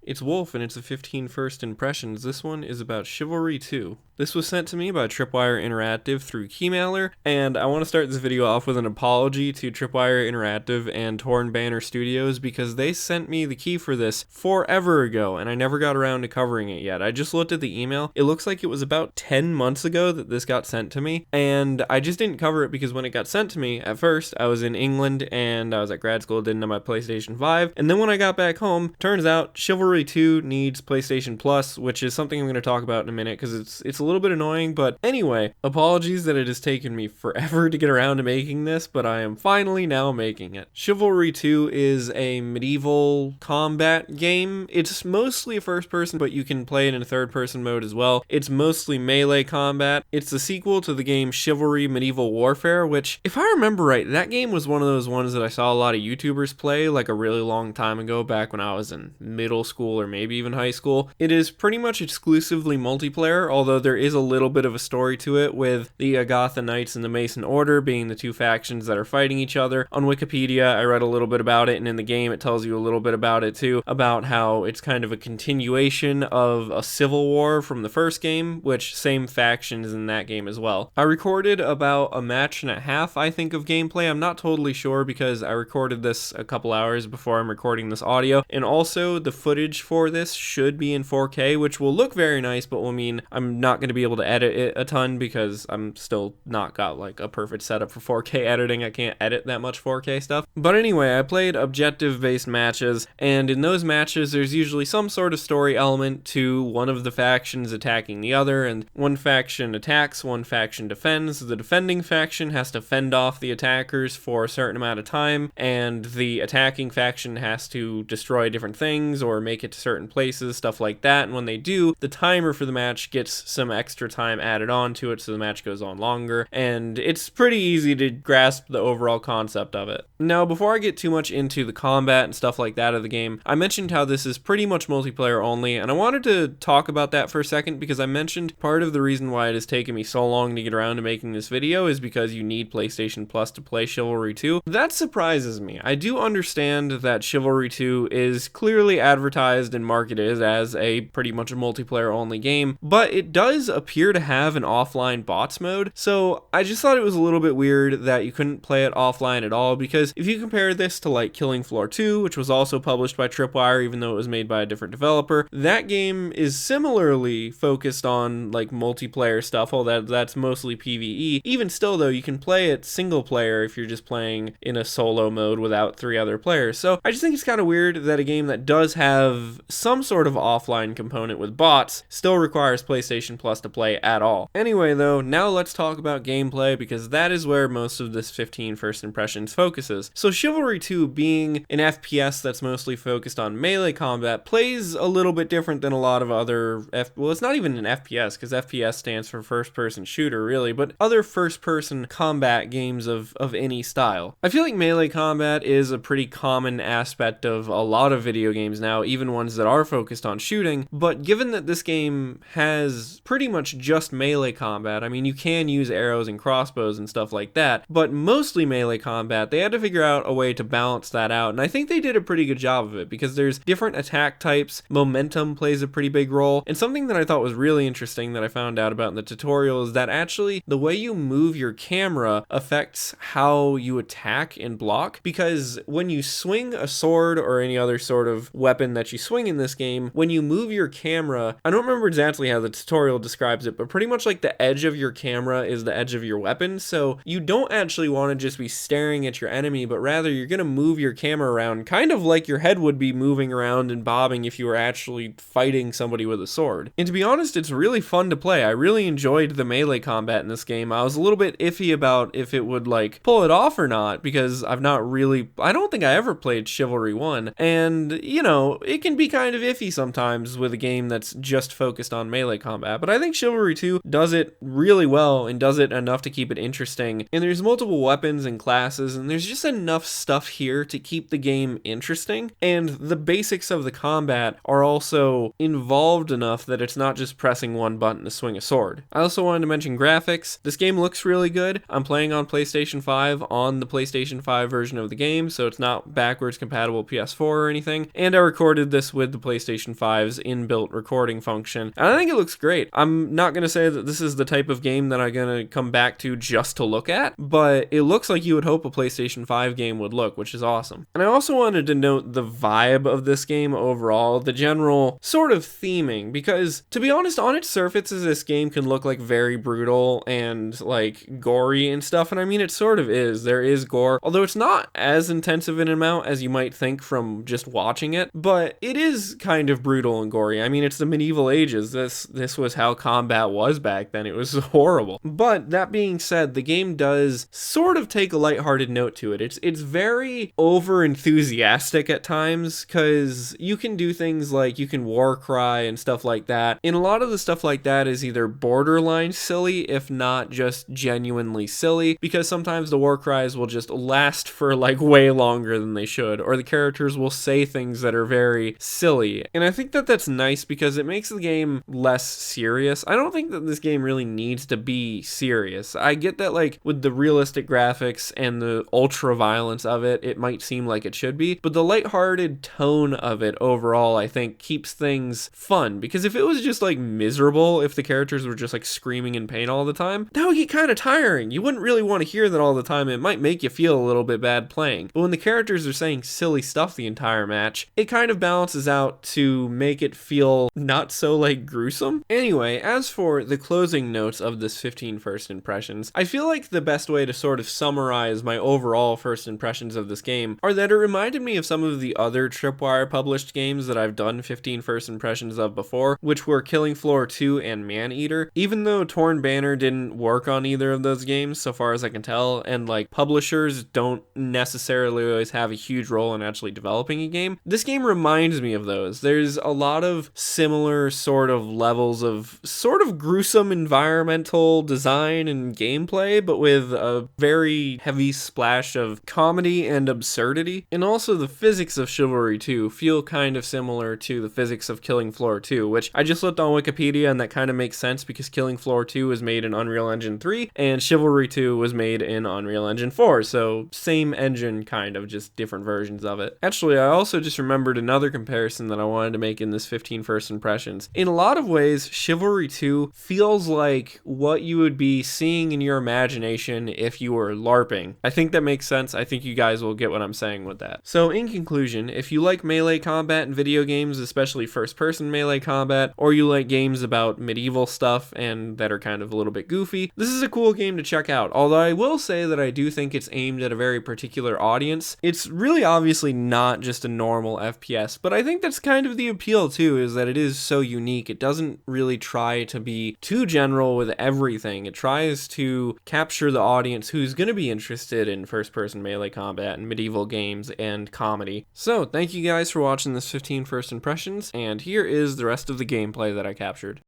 It's Wulf and it's a 15 first impressions. This one is about Chivalry 2. This was sent to me by Tripwire Interactive through Keymailer, and I want to start this video off with an apology to Tripwire Interactive and Torn Banner Studios because they sent me the key for this forever ago and I never got around to covering it yet. I just looked at the email. It looks like it was about 10 months ago that this got sent to me, and I just didn't cover it because when it got sent to me, at first I was in England and I was at grad school, didn't have my PlayStation 5, and then when I got back home, turns out Chivalry 2 needs PlayStation Plus, which is something I'm going to talk about in a minute because it's a little bit annoying. But anyway, apologies that it has taken me forever to get around to making this, but I am finally now making it. Chivalry 2 is a medieval combat game. It's mostly a first person, but you can play it in a third person mode as well. It's mostly melee combat. It's the sequel to the game Chivalry Medieval Warfare, which, if I remember right, that game was one of those ones that I saw a lot of YouTubers play like a really long time ago, back when I was in middle school or maybe even high school. It is pretty much exclusively multiplayer, although there is a little bit of a story to it, with the Agatha Knights and the Mason Order being the two factions that are fighting each other. On Wikipedia, I read a little bit about it, and in the game it tells you a little bit about it too, about how it's kind of a continuation of a civil war from the first game, which same factions in that game as well. I recorded about a match and a half, I think, of gameplay. I'm not totally sure because I recorded this a couple hours before I'm recording this audio, and also the footage for this should be in 4K, which will look very nice, but will mean I'm not going to be able to edit it a ton because I'm still not got like a perfect setup for 4K editing. I can't edit that much 4K stuff. But anyway, I played objective-based matches, and in those matches there's usually some sort of story element to one of the factions attacking the other, and one faction attacks, one faction defends. The defending faction has to fend off the attackers for a certain amount of time, and the attacking faction has to destroy different things or make it to certain places, stuff like that. And when they do, the timer for the match gets some extra time added on to it, so the match goes on longer, and it's pretty easy to grasp the overall concept of it. Now, before I get too much into the combat and stuff like that of the game, I mentioned how this is pretty much multiplayer only, and I wanted to talk about that for a second because I mentioned part of the reason why it has taken me so long to get around to making this video is because you need PlayStation Plus to play Chivalry 2. That surprises me. I do understand that Chivalry 2 is clearly advertised and marketed as a pretty much a multiplayer only game, but it does appear to have an offline bots mode, so I just thought it was a little bit weird that you couldn't play it offline at all, because if you compare this to like Killing Floor 2, which was also published by Tripwire even though it was made by a different developer, that game is similarly focused on like multiplayer stuff, although that's mostly PvE. Even still though, you can play it single player if you're just playing in a solo mode without 3 other players. So I just think it's kind of weird that a game that does have some sort of offline component with bots still requires PlayStation Plus to play at all. Anyway though, now let's talk about gameplay because that is where most of this 15 first impressions focuses. So Chivalry 2, being an FPS that's mostly focused on melee combat, plays a little bit different than a lot of other well, it's not even an FPS because FPS stands for first person shooter really, but other first person combat games of any style. I feel like melee combat is a pretty common aspect of a lot of video games now, even ones that are focused on shooting, but given that this game has pretty much just melee combat, I mean you can use arrows and crossbows and stuff like that, but mostly melee combat, they had to figure out a way to balance that out, and I think they did a pretty good job of it because there's different attack types, momentum plays a pretty big role, and something that I thought was really interesting that I found out about in the tutorial is that actually the way you move your camera affects how you attack and block, because when you swing a sword or any other sort of weapon that you swing in this game, when you move your camera, I don't remember exactly how the tutorial describes it, but pretty much like the edge of your camera is the edge of your weapon, so you don't actually want to just be staring at your enemy, but rather you're going to move your camera around kind of like your head would be moving around and bobbing if you were actually fighting somebody with a sword. And to be honest, it's really fun to play. I really enjoyed the melee combat in this game. I was a little bit iffy about if it would like pull it off or not because I don't think I ever played Chivalry 1, and you know, it can be kind of iffy sometimes with a game that's just focused on melee combat, but I think Chivalry 2 does it really well and does it enough to keep it interesting, and there's multiple weapons and classes, and there's just enough stuff here to keep the game interesting, and the basics of the combat are also involved enough that it's not just pressing one button to swing a sword. I also wanted to mention graphics. This game looks really good. I'm playing on PlayStation 5 on the PlayStation 5 version of the game, so it's not backwards compatible PS4 or anything, and I recorded this with the PlayStation 5's inbuilt recording function, and I think it looks great. I'm not going to say that this is the type of game that I'm going to come back to just to look at, but it looks like you would hope a PlayStation 5 game would look, which is awesome. And I also wanted to note the vibe of this game overall, the general sort of theming, because to be honest, on its surface, this game can look like very brutal and like gory and stuff, and I mean it sort of is. There is gore, although it's not as intensive an amount as you might think from just watching it, but it is kind of brutal and gory. I mean, it's the medieval ages. This was how combat was back then. It was horrible. But that being said, the game does sort of take a lighthearted note to it. It's very over enthusiastic at times, because you can do things like you can war cry and stuff like that, and a lot of the stuff like that is either borderline silly, if not just genuinely silly, because sometimes the war cries will just last for like way longer than they should, or the characters will say things that are very silly. And I think that that's nice because it makes the game less serious. I don't think that this game really needs to be serious. I get that like with the realistic graphics and the ultra violence of it, it might seem like it should be, but the lighthearted tone of it overall, I think, keeps things fun, because if it was just like miserable, if the characters were just like screaming in pain all the time, that would get kind of tiring. You wouldn't really want to hear that all the time. It might make you feel a little bit bad playing. But when the characters are saying silly stuff the entire match, it kind of balances out to make it feel not so like gruesome. Anyway, as for the closing notes of this 15 first impressions, I feel like the best way to sort of summarize my overall first impressions of this game are that it reminded me of some of the other Tripwire published games that I've done 15 first impressions of before, which were Killing Floor 2 and Maneater. Even though Torn Banner didn't work on either of those games, so far as I can tell, and like publishers don't necessarily always have a huge role in actually developing a game, this game reminds me of those. There's a lot of similar sort of levels of sort of gruesome environmental design and gameplay, but with a very heavy splash of comedy and absurdity. And also the physics of Chivalry 2 feel kind of similar to the physics of Killing Floor 2, which I just looked on Wikipedia, and that kind of makes sense because Killing Floor 2 was made in Unreal Engine 3 and Chivalry 2 was made in Unreal Engine 4, so same engine, kind of, just different versions of it. Actually, I also just remembered another comparison that I wanted to make in this 15 first impressions. In a lot of ways, Chivalry 2 feels like what you would be seeing in your imagination if you were LARPing. I think that makes sense. I think you guys will get what I'm saying with that. So in conclusion, if you like melee combat in video games, especially first-person melee combat, or you like games about medieval stuff and that are kind of a little bit goofy, this is a cool game to check out. Although I will say that I do think it's aimed at a very particular audience. It's really obviously not just a normal FPS, but I think that's kind of the appeal too, is that it is so unique. It doesn't really try to be too general with everything. It tries to capture the audience who's going to be interested in first-person melee combat and medieval games and comedy. So thank you guys for watching this 15 first impressions, and here is the rest of the gameplay that I captured.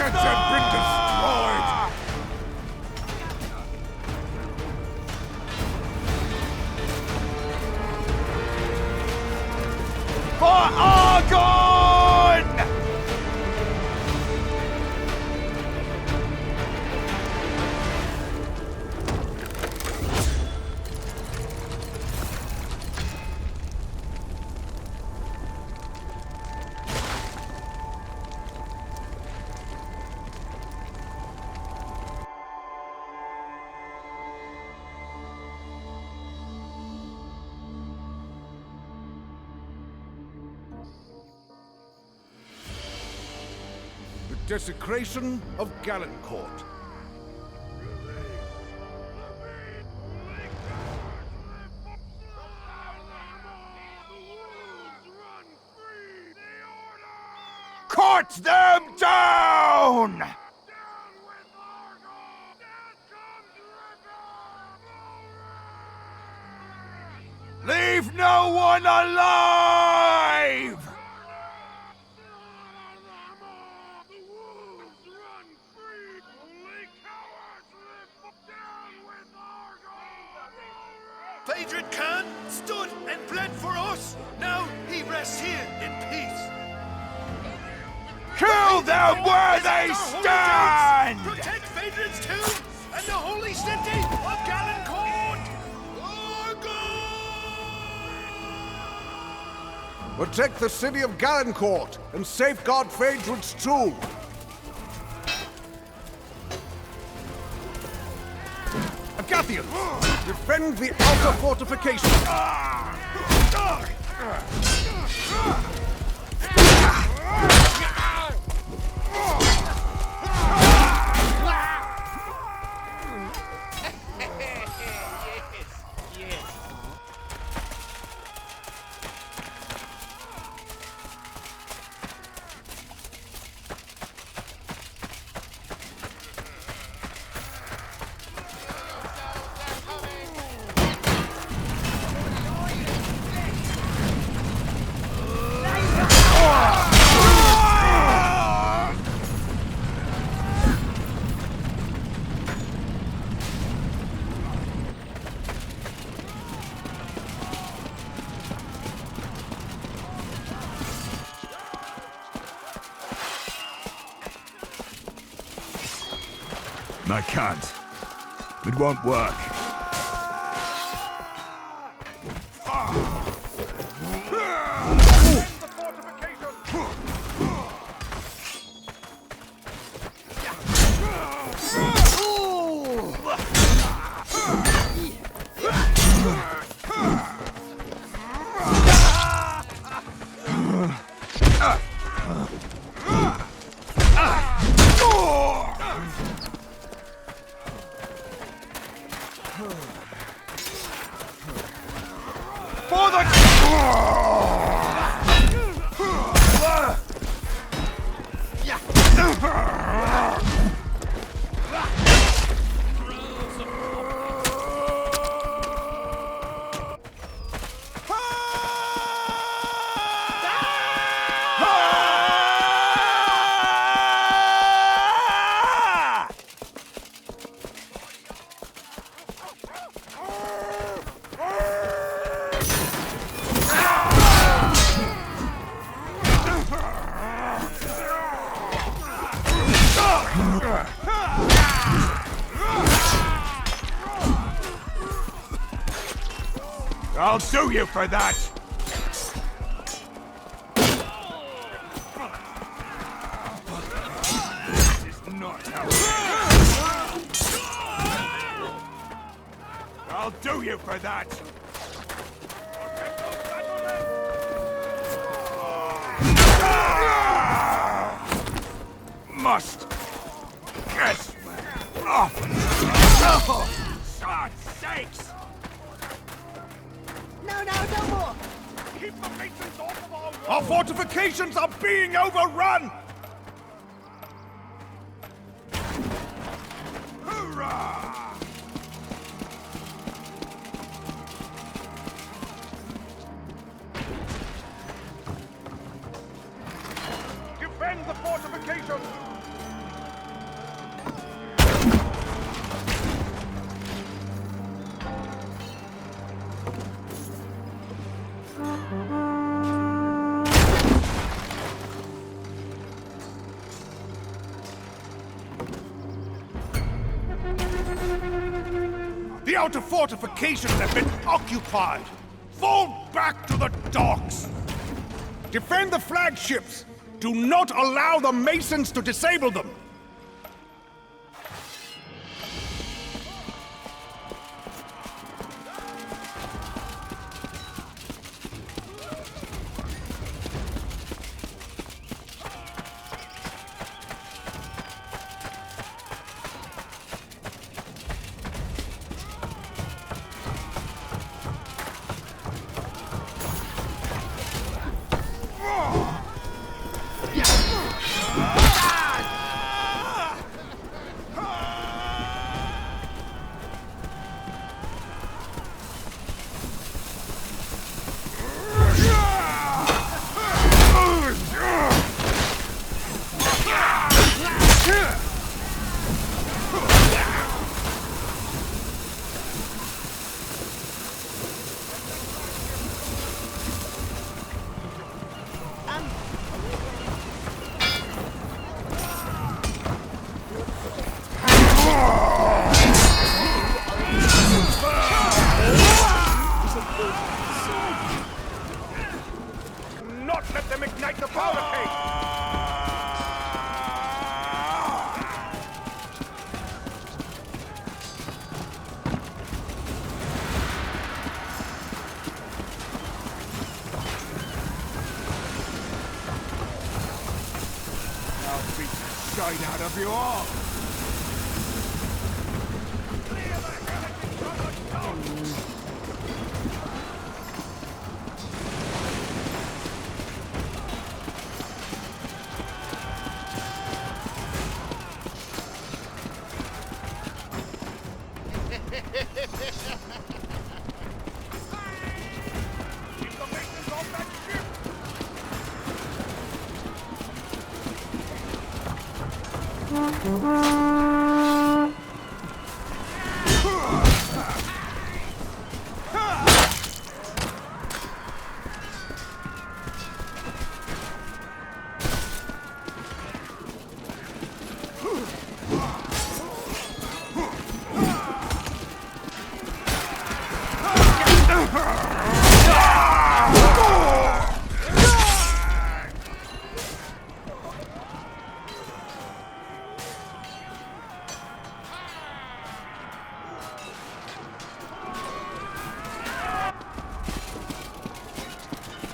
Have been destroyed! For Argon! Desecration of Gallancourt. Cut them down! Leave no one alive! Phaedron Khan stood and bled for us. Now he rests here in peace. Kill them where they stand! Protect Phaedron's tomb and the holy city of Galencourt! Protect the city of Galencourt and safeguard Phaedron's tomb. Agathians, defend the outer fortification. I can't. It won't work. For the... I'll sue you for that! This is not how I'll do you for that! Must get off! God's sakes! No more! Keep the patrons off of our walls! Our fortifications are being overrun! Hurrah! Defend the fortifications! The outer fortifications have been occupied! Fall back to the docks! Defend the flagships! Do not allow the masons to disable them! powder cake! I'll beat the shite out of you all! Keep the maintenance off that ship!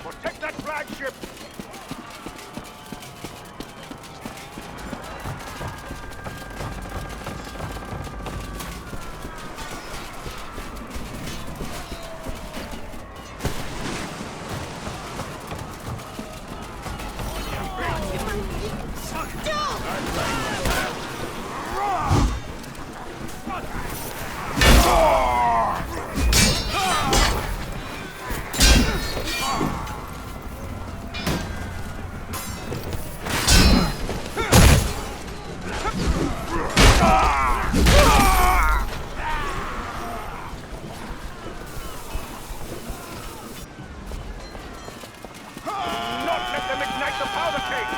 Protect that flagship! Not let them ignite the powder cake!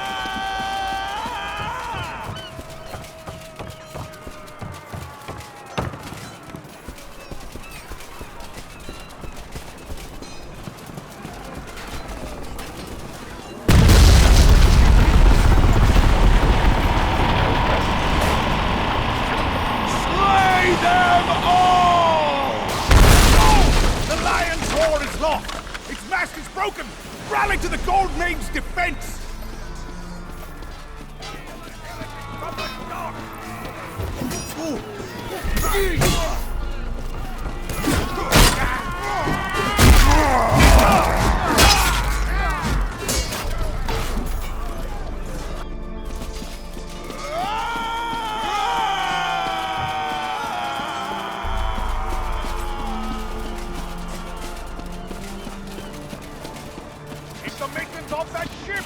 Slay them all! No! The lion's roar is lost! Its mast is broken! Rally to the Gold Maid's defense! From the dock! Keep the maintenance off that ship!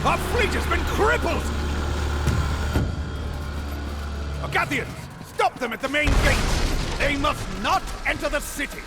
Our fleet has been crippled! Agathians, stop them at the main gate! They must not enter the city!